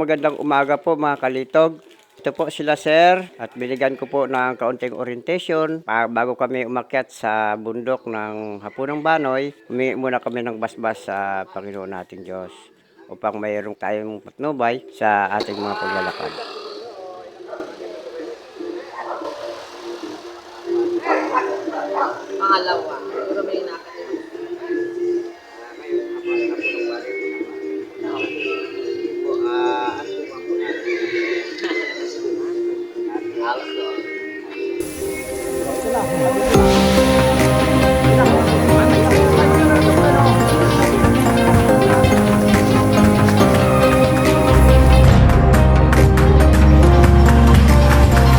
Magandang umaga po mga kalitog. Ito po sila sir at binigyan ko po ng kaunting orientation. Bago kami umakyat sa bundok ng Hapunang Banoy, humingi muna kami ng basbas sa Panginoon nating Diyos upang mayroong tayong patnubay sa ating mga paglalakad. Pangalawa, siguro may nakatulong.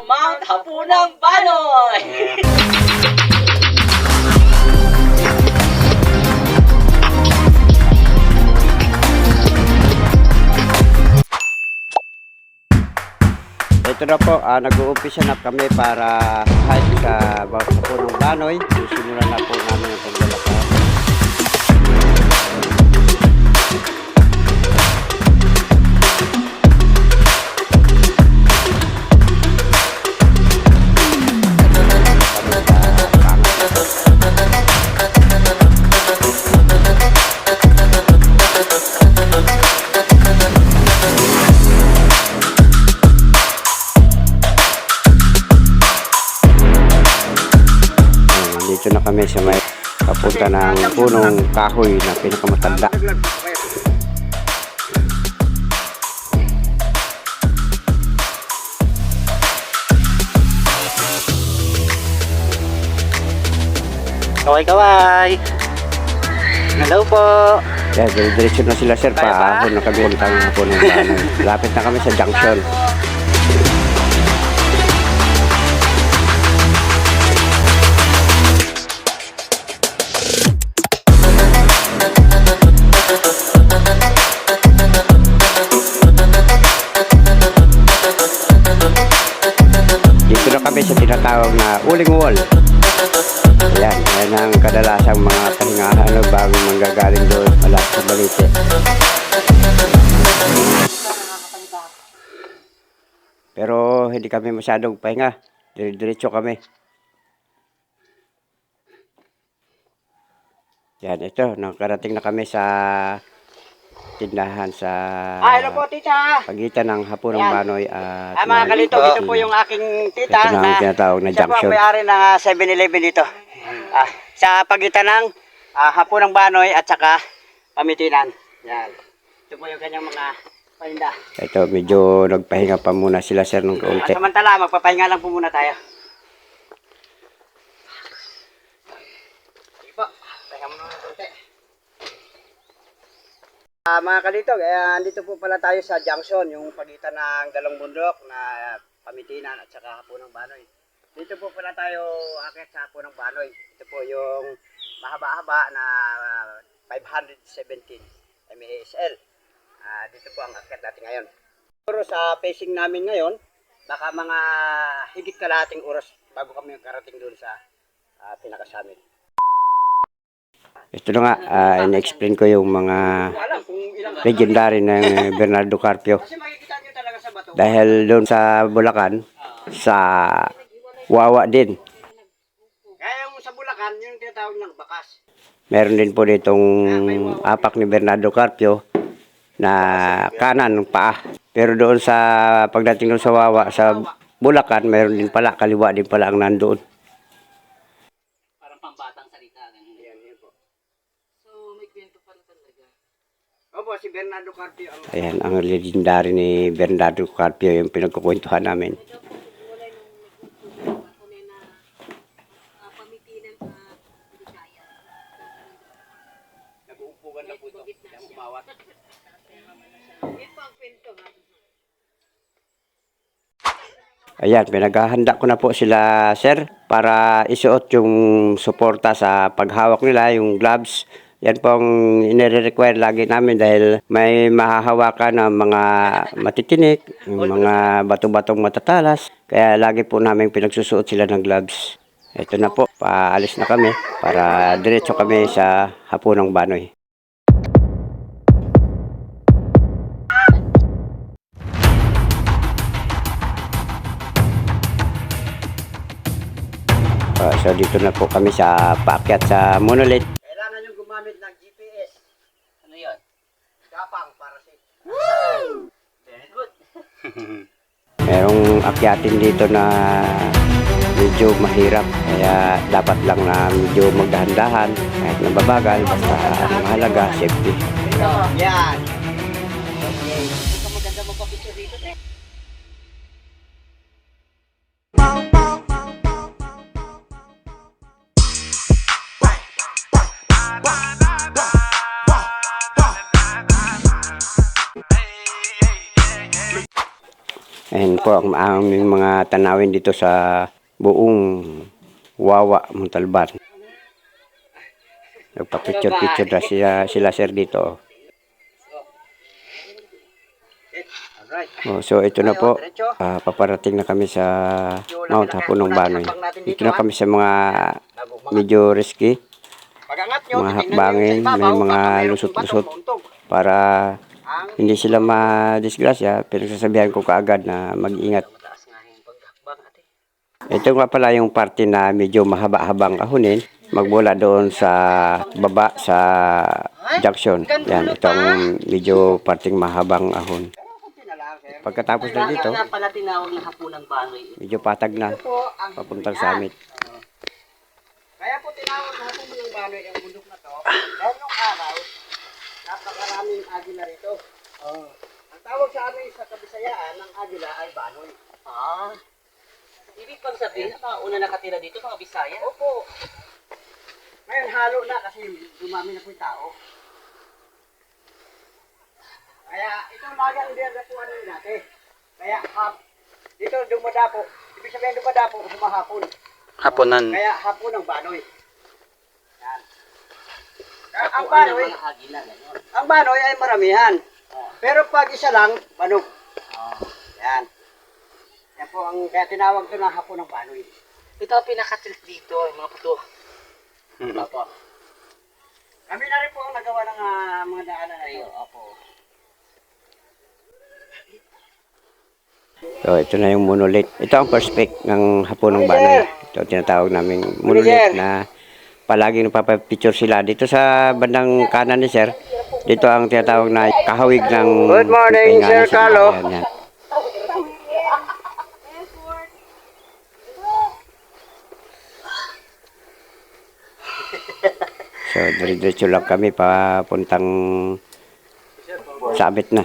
Mount Hapunang Banoy! Ito na po, nag-uumpisa na kami para hike sa Hapunang Banoy. Simulan na po namin ang paglalakad. Dito na kami sa may papunta ng punong kahoy na pinakamatanda. Kaway-kaway! Hello po! Kaya diretso na sila sir, paahon na kami puntang punong Banoy. Lapit na kami sa junction. Dito na kami sa tinatawag na Uling Wall. Ayan, yan ang kadalasang mga pahingahan bago manggagaling doon malapit sa Balite. Pero hindi kami masyadong pahinga. Diretso kami. Yan, ito, nakarating na kami sa tindahan sa Hello po, tita! pagitan ng Hapunang Banoy at Mga kalito, ito po yung aking tita ito na ang tinatawag na siya po ang junction. may-ari ng 7-Eleven dito. Sa pagitan ng Hapunang Banoy at saka Pamitinan. Yan. Ito po yung kanyang mga paninda. Ito, medyo nagpahinga pa muna sila sir ng kaunti. Samantala, magpapahinga lang po muna tayo. Sige po, pahinga muna ng konti. Mga kalito, andito po pala tayo sa junction, yung pagitan ng dalawang bundok na Pamitinan at saka Hapunang Banoy. Dito po pala tayo akit sa Hapunang Banoy. Ito po yung mahaba-haba na 517 MASL. Dito po ang akit natin ngayon. Pero sa pacing namin ngayon, baka mga higit kalahating oras bago kami karating doon sa pinakasamit. Ito na nga, in-explain ko yung mga legendary ng Bernardo Carpio. Kasi makikita nyo talaga sa bato. Dahil doon sa Bulacan, sa Wawa din. Kaya yung sa Bulacan, yung tinatawag ng bakas. Meron din po ditong apak ni Bernardo Carpio na kanan ng paa. Pero doon sa pagdating doon sa Wawa, sa Bulacan, meron din pala, kaliwa din pala ang nandoon. Parang pambatang salita. Yan po. So, may kwento pala talaga. Opo, si Bernardo Carpio. Ayan, ang legendary ni Bernardo Carpio yung pinagkukwentuhan namin. Nag-uupugan na po ito. Yung umawat. Ayan, pinaghahanda ko na po sila sir para isuot yung suporta sa paghawak nila, yung gloves. Yan pong inire-require lagi namin dahil may mahahawakan ng mga matitinik, yung mga bato-batong matatalas. Kaya lagi po namin pinagsusuot sila ng gloves. Ito na po, paalis na kami para diretso kami sa Hapunang Banoy. So dito na po kami sa paakyat sa monolith. Kailangan yung gumamit ng GPS. Ano yun? Gapang para sa Very good. Merong akyatin dito na medyo mahirap. Kaya dapat lang na medyo magdahan-dahan. Kahit nababagal, basta mahalaga, safety. Yan. Hindi ka maganda magpapicture dito, te. Ayan po ang aming mga tanawin dito sa buong Wawa, Montalban. Nagpa-picture-picture na sila sir dito. Alright. So ito na po, paparating na kami sa Mount Hapunong Banoy. Dito na kami sa mga medyo risky, Pag-angat nyo, mga titingnan nyo hakbangin, sa ibabaw, may mga baka mayroong lusot-lusot bato, mauntog. para hindi sila madisgrasya. Pinagsasabihan ko kaagad na mag-ingat. Mataas nga yung paghakbang, ate. Ito nga pala yung parte na medyo mahaba-habang kahunin. Magmula doon sa baba sa junction. Yan, itong medyo parting mahabang ahon. Kunti na lang, sir. Pagkatapos na dito, Kaya pala tinawag na Hapunang Banoy. medyo patag na, Ito po ang papuntang bundok. summit. Kaya po tinawag na po yung banoy ang bundok na to. Dahil nung araw, napakaraming agila rito. Ang tawag sa amin sa Kabisayaan ng agila ay banoy. Ah. Ibig pang sabihin, mga una nakatira dito, mga Bisaya. Opo. Ngayon halo na kasi dumami na po yung tao. Kaya itong lagang hindi na po ano yun dati. Kaya dito dumadapo. Ibig sabihin dumadapo humahapon. Hapunan. Kaya hapon ang banoy. Yan. Kaya ang Hapuan ng banoy, mga agila, gano'n. ang banoy ay maramihan. Pero pag isa lang, banog. Yan. Yan po ang kaya tinawag ko na hapon ng banoy. Ito ang pinaka-tilt dito, yung mga puto. Opo. Kami na rin po ang nagawa ng mga daanan na iyo. Opo. So ito na yung monolith. Ito ang perspect ng Hapunong Banoy. Ito tinatawag naming monolith na palaging napapapicture sila. Dito sa bandang kanan ni sir, dito ang tinatawag na kahawig ng Good morning, Sir Pinganis. Carlo. Yan, yan. So, dire-diretso lang kami papuntang summit na.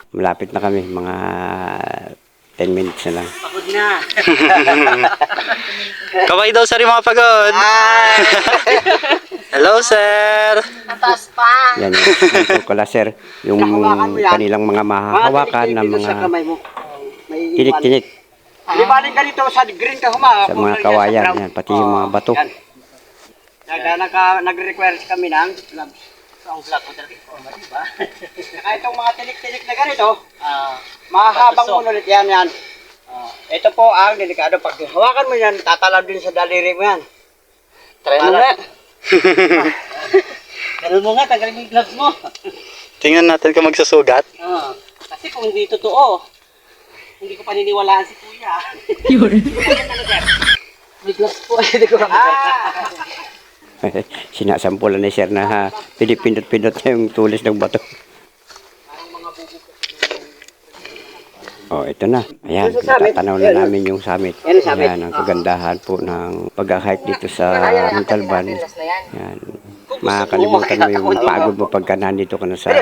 Malapit na kami, mga 10 minutes na lang. Pagod na. Kaway daw sir yung mga pagod. Hello sir. Mataas pa. Yan, yan ko sir, yung Hawakan mo yan. kanilang mga mahahawakan na tinik-tinik mga sa kamay mo. May iwan. tinik-tinik Di baling ka dito sa green ka sa mga kawayan, yan, pati yung mga bato. Yan. Nag-require kami ng gloves. Ang vlog ko talaga. Diba? Saka itong mga tinik-tinik na ganito, Ah, mahabang Patusok. monolith yan. Ito po ang delikado. Pag hawakan mo yan, tatalaw din sa daliri mo yan. try mo nga. Ganun mo nga, tanggalin mo yung gloves mo. Tingnan natin kung magsusugat. Kasi kung hindi totoo, hindi ko paniniwalaan si kuya. May gloves po, hindi ko Sinasampulan ni sir na pinipindot-pindot na yung tulis ng bato. Oh, ito na. Ayan, natatanaw na namin yung summit. Yan ang summit. Ayan, ang kagandahan po ng pag-hike dito sa Montalban. Ayan. Makakalimutan mo yung pagod mo pagka nandito ka na sa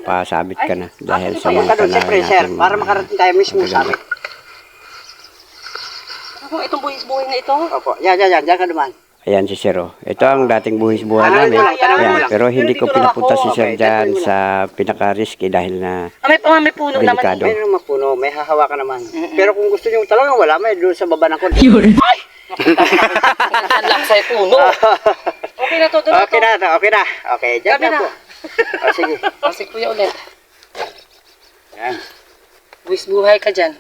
pasabit ka na dahil sa mga Siyempre, tanawin sir, natin. para makarating tayo mismo sa amin. Ako, itong buhis-buhay na ito. Opo, yan ka naman. Ayan si Sir. Ito ang dating buhis buhay namin. tanawin mo Ayan, lang. pero hindi ko pinapunta si Sir Okay, dyan tanawin mo sa pinaka-risky dahil na May puno naman. delikado. Mayroon mapuno, may hahawakan naman. Pero kung gusto niyo talaga wala, may doon sa baba ng konti. Ang laksay puno. Okay na to, doon na to. Okay na, okay na. Okay, dyan Gabi na na. po. Sige. Kasi kuya ulit. Yan. Buhis-buhay ka dyan.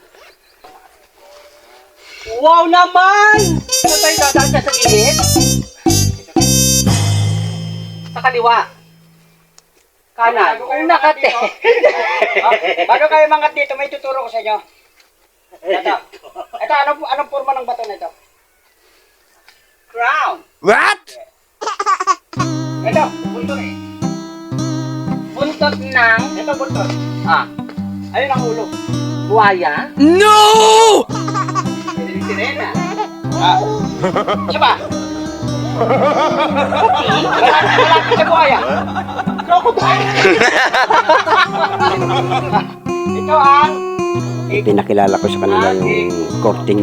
Wow naman! Ano tayo dadaan ka sa gilid? Sa kaliwa. Kanan. Una ka, te. Bago kayo mangat dito, may tuturo ko sa inyo. Ito. Anong forma ng bato na ito? crown. What? Ito, buntot eh. Buntot ng Ito, buntot. Ah, ayun ang ulo. buhaya. No! Sirena. Ah, siya ba? Malapit sa buhaya. Crocodile. Ito ang Pinakilala ko sa kanila yung courting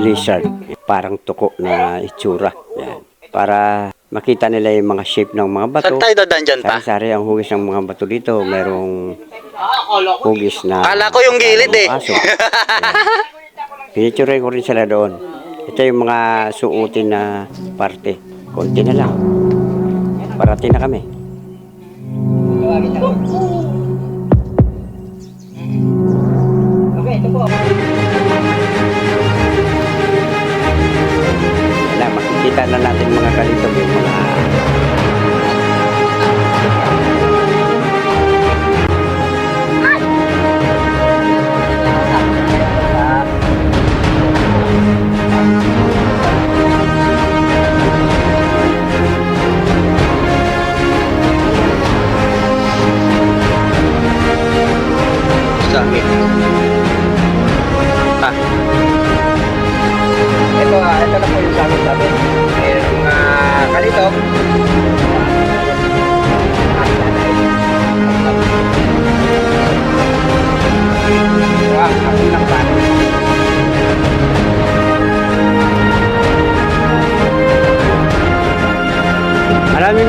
lizard. Parang tuko na itsura. Yan. Para makita nila yung mga shape ng mga bato. Saan tayo dadaan dyan pa? Sari-sari ang hugis ng mga bato dito. Merong Akala ko. hugis na... Kala ko yung gilid eh. Aso. Pinituray ko rin sila doon. Ito yung mga suotin na parte. Konti na lang. Parating na kami. Okay, ito po. Wala, makikita na natin mga kalitog yung mga... Sakit. Ah, Ito na po yung sagot natin. Merong kalitok. Wow, ako lang ba?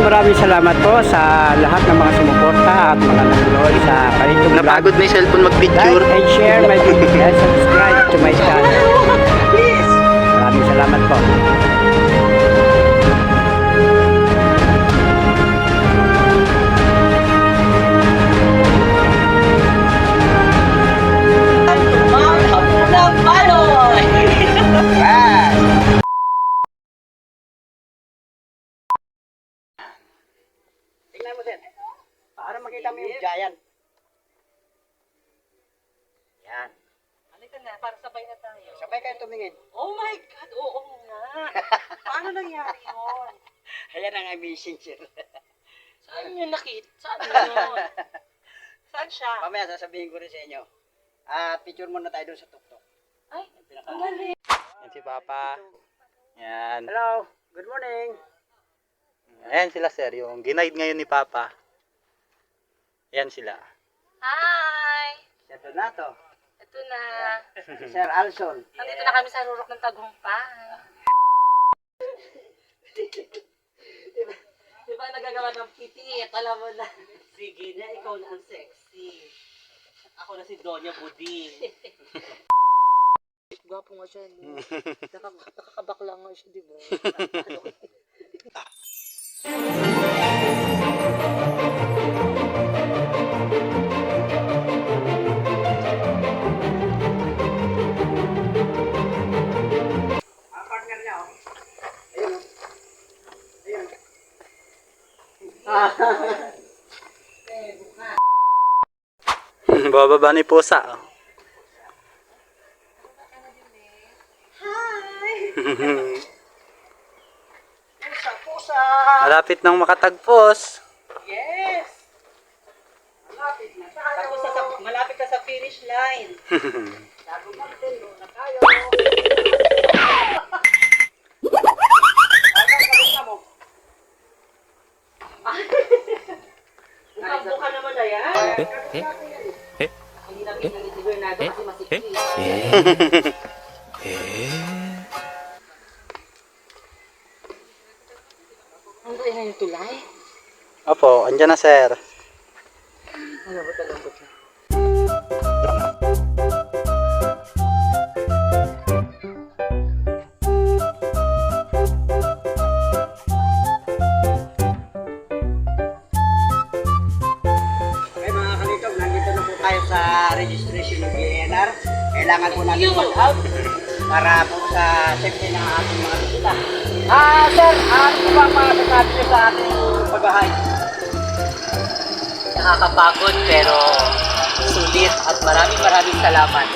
Maraming salamat po sa lahat ng mga sumuporta at mga nanonood sa Kalitog Vlog. napagod na yung cellphone mag-picture. Like and share my video and subscribe to my channel. Maraming salamat po. Mga hapunang baloy. Wow. Tingnan mo din. Para makita mo yung giant. Yan. Halika na, para sabay na tayo. Sabay kayo tumingin. Oh my God, oo nga. Paano nangyari yun? Ayan ang amazing sir. Saan yun nakita? Saan yun? Saan siya? Mamaya sasabihin ko rin sa inyo. Picture muna tayo doon sa tuktok. Ay, ang galing. Yan si Papa. Yan. Hello, good morning. Ayan sila sir, yung ginaid ngayon ni Papa. Yan sila. Hi! Sir Donato, Ito na. Sir Alson. Nandito na kami sa rurok ng Tagumpay. Diba nagagawa ng pitit? Alam mo na. Sige na, ikaw na ang sexy. Ako na si Donya Buding. Gwapo nga siya, no? Nakakabakla nga siya, di ba? Ang partner niya, oh. Ayun, oh. Ayun. Bababa ni Pusa. Oh. Pusa. Malapit nang makatagpos. Yes! Malapit na tayo. Tapos malapit na sa finish line. Bago Martin, doon na tayo. Buka naman na yan. Ang hinapin ng si Bernardo kasi masikip. Ang doon na yung tulay. Opo, andyan na sir. Malambot na lambot na. Okay mga kalitog, nandito na po tayo sa registration ng PNR. Kailangan po natin mag-out para po sa safety ng ating mga bisita. Sir, ano ba masasabi niyo sa ating pagbahay? Nakakapagod pero sulit at maraming salamat.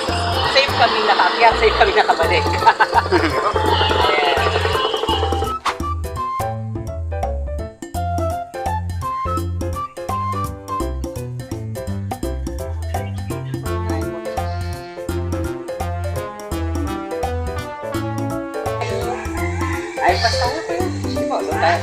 Safe kami nakaakyat, safe kami nakabalik. Ayan. Breakfast tayo kuya. Sige po, doon tayo.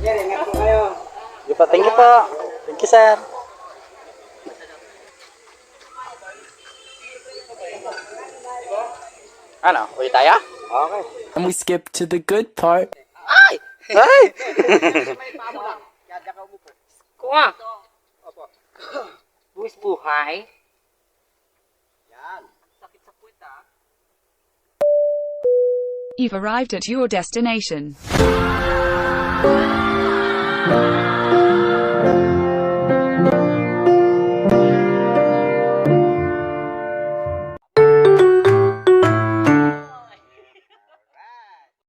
Sir, ingat po kayo. Sige po, thank you po. Thank you, sir. Ano, uwi tayo? Okay. And we skip to the good part. Ay! Kuha! Buwis buhay? Yan. Sakit sa puwita. You've arrived at your destination.